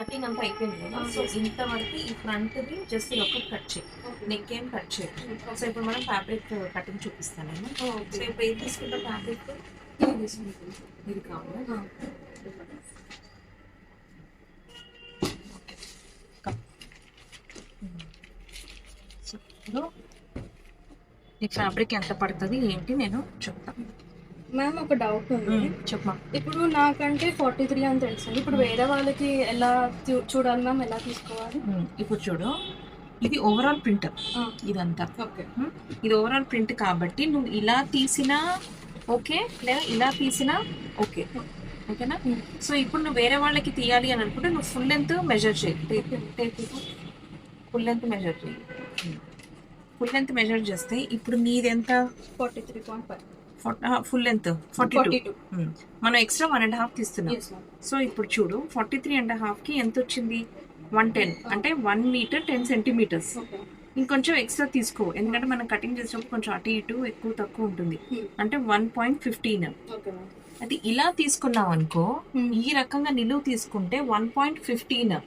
Cutting అంతా అయిపోయింది కదా. సో ఇంతవరకు ఈ ఫ్రంట్ది జస్ట్ ఒకటి కట్ చేయి, నెక్ ఏం కట్ చేయి. సో ఇప్పుడు మనం ఫ్యాబ్రిక్ కటింగ్ చూపిస్తాను నేను. సో ఇప్పుడు ఏం తీసుకుంటాం ఫ్యాబ్రిక్? ఇది తీసుకుంటాం. ఇది కావాలా? ఇప్పుడు ఈ ఫ్యాబ్రిక్ ఎంత పడుతుంది ఏంటి నేను చెప్తాను. మ్యామ్ ఒక డౌట్ ఉంది. చెప్పమా. ఇప్పుడు నాకంటే 43 అని తెలుసు. ఇప్పుడు వేరే వాళ్ళకి ఎలా చూడాలి మ్యామ్, ఎలా తీసుకోవాలి? ఇప్పుడు చూడు, ఇది ఓవరాల్ ప్రింట్ ఇదంతా. ఇది ఓవరాల్ ప్రింట్ కాబట్టి నువ్వు ఇలా తీసినా ఓకే, లేదా ఇలా తీసినా ఓకే. ఓకేనా? సో ఇప్పుడు నువ్వు వేరే వాళ్ళకి తీయాలి అని అనుకుంటే నువ్వు ఫుల్ లెంత్ మెజర్ చేయి. ఫుల్ లెంత్ మెజర్ చేయి. ఫుల్ లెంత్ మెజర్ చేస్తే ఇప్పుడు నీది ఎంత? 43.5. Full length 42. మనం ఎక్స్ట్రా 1.5 తీస్తున్నాం. సో ఇప్పుడు చూడు 43.5కి ఎంత వచ్చింది? 110. అంటే 1 మీటర్ 10 సెంటీమీటర్స్. ఇంకొంచెం ఎక్స్ట్రా తీసుకో, ఎందుకంటే మనం కటింగ్ చేసినప్పుడు కొంచెం అటు ఇటు ఎక్కువ తక్కువ ఉంటుంది. అంటే 1.15. అది ఇలా తీసుకున్నావు అనుకో, ఈ రకంగా నిలువు తీసుకుంటే 1.15.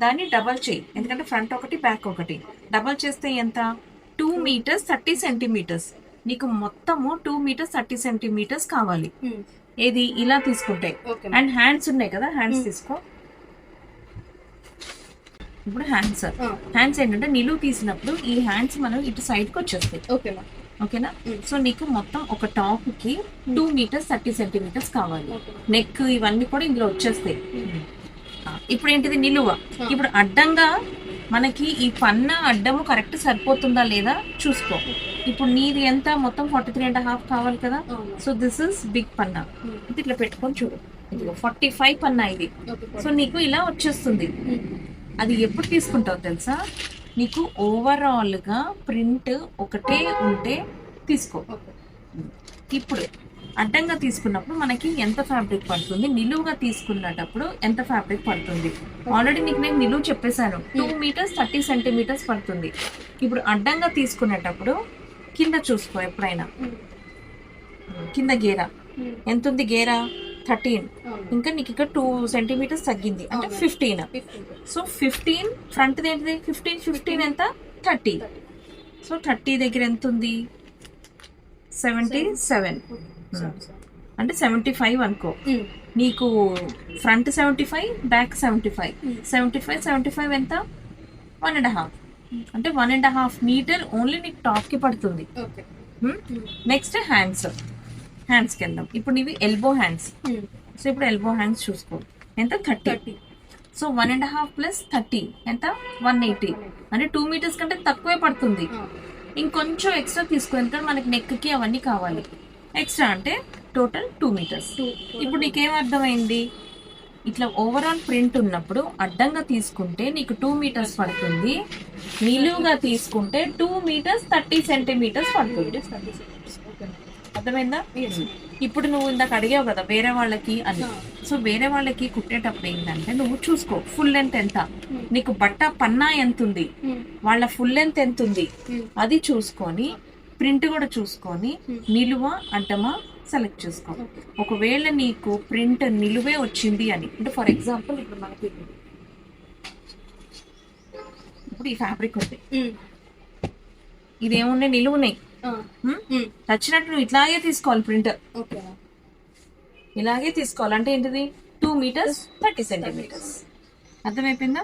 దాన్ని డబల్ చేయి, ఎందుకంటే ఫ్రంట్ ఒకటి బ్యాక్ ఒకటి. డబల్ చేస్తే ఎంత? 2 మీటర్స్ 30 సెంటీమీటర్స్. నీకు మొత్తము 2 మీటర్స్ 30 సెంటీమీటర్స్ కావాలి. ఏది ఇలా తీసుకుంటే. అండ్ హ్యాండ్స్ ఉన్నాయి కదా, హ్యాండ్స్ తీసుకో. ఇప్పుడు హ్యాండ్స్ ఏంటంటే నిలువు తీసినప్పుడు ఈ హ్యాండ్స్ మనం ఇటు సైడ్ కి వచ్చేస్తాయి. ఓకేనా? సో నీకు మొత్తం ఒక టాప్ కి 2 మీటర్స్ 30 సెంటీమీటర్స్ కావాలి. నెక్ ఇవన్నీ కూడా ఇందులో వచ్చేస్తాయి. ఇప్పుడు ఏంటిది? నిలువ. ఇప్పుడు అడ్డంగా మనకి ఈ పన్న అడ్డము కరెక్ట్ సరిపోతుందా లేదా చూసుకో. ఇప్పుడు నీది ఎంత? మొత్తం 43.5 కావాలి కదా. సో దిస్ ఇస్ బిగ్ పన్నా. ఇది ఇట్లా పెట్టుకొని చూడు, 45 పన్నా ఇది. సో నీకు ఇలా వచ్చేస్తుంది. అది ఎప్పుడు తీసుకుంటావు తెలుసా? నీకు ఓవరాల్ గా ప్రింట్ ఒకటే ఉంటే తీసుకో. ఇప్పుడు అడ్డంగా తీసుకున్నప్పుడు మనకి ఎంత ఫ్యాబ్రిక్ పడుతుంది, నిలువుగా తీసుకున్నప్పుడు ఎంత ఫ్యాబ్రిక్ పడుతుంది. ఆల్రెడీ నీకు నేను నిలువు చెప్పేశాను, 2 మీటర్స్ 30 సెంటీమీటర్స్ పడుతుంది. ఇప్పుడు అడ్డంగా తీసుకునేటప్పుడు కింద చూసుకో ఎప్పుడైనా. కింద గేరా ఎంత ఉంది? గేరా 13. ఇంకా నీకు ఇక్కడ 2 సెంటీమీటర్స్ తగ్గింది, అంటే 15. సో 15 ఫ్రంట్ ఏంటిది? 15 ఎంత? 30. సో 30 దగ్గర ఎంత ఉంది? 77. అంటే 75 అనుకో. నీకు ఫ్రంట్ 75, బ్యాక్ 75. 75 ఎంత? 1.5. అంటే 1.5 మీటర్ ఓన్లీ నీకు టాప్ కి పడుతుంది. నెక్స్ట్ హ్యాండ్స్కి వెళ్దాం. ఇప్పుడు నీవి ఎల్బో హ్యాండ్స్. సో ఇప్పుడు ఎల్బో హ్యాండ్స్ చూసుకో, ఎంత? 30. సో 1.5 ప్లస్ 30 ఎంత? 180. అంటే 2 మీటర్స్ కంటే తక్కువే పడుతుంది. ఇంకొంచెం ఎక్స్ట్రా తీసుకో, ఎందుకంటే మనకి నెక్ కి అవన్నీ కావాలి. ఎక్స్ట్రా అంటే టోటల్ 2 మీటర్స్. ఇప్పుడు నీకేం అర్థమైంది? ఇట్లా ఓవరాల్ ప్రింట్ ఉన్నప్పుడు అడ్డంగా తీసుకుంటే నీకు 2 మీటర్స్ పడుతుంది, నిలువుగా తీసుకుంటే 2 మీటర్స్ 30 సెంటీమీటర్స్ పడుతుంది. అర్థమైందా? ఇప్పుడు నువ్వు ఇందాక అడిగావు కదా వేరే వాళ్ళకి అని. సో వేరే వాళ్ళకి కుట్టేటప్పుడు ఏంటంటే నువ్వు చూసుకో ఫుల్ లెంత్ ఎంత, నీకు బట్ట పన్నా ఎంత ఉంది, వాళ్ళ ఫుల్ లెంత్ ఎంత ఉంది, అది చూసుకొని ప్రింట్ కూడా చూసుకొని నిలువ అడ్డమా సెలెక్ట్ చేసుకో. ఒకవేళ నీకు ప్రింట్ నిలువే వచ్చింది అని అంటే, ఫర్ ఎగ్జాంపుల్ ఇప్పుడు మనకి ఇప్పుడు ఈ ఫ్యాబ్రిక్ ఉంది, ఇదేమున్నాయి? నిలువున్నాయి. నచ్చినట్టు నువ్వు ఇట్లాగే తీసుకోవాలి ప్రింట్. ఇలాగే తీసుకోవాలి. అంటే ఏంటిది? 2 మీటర్స్ 30 సెంటీమీటర్స్. అర్థమైపోయిందా?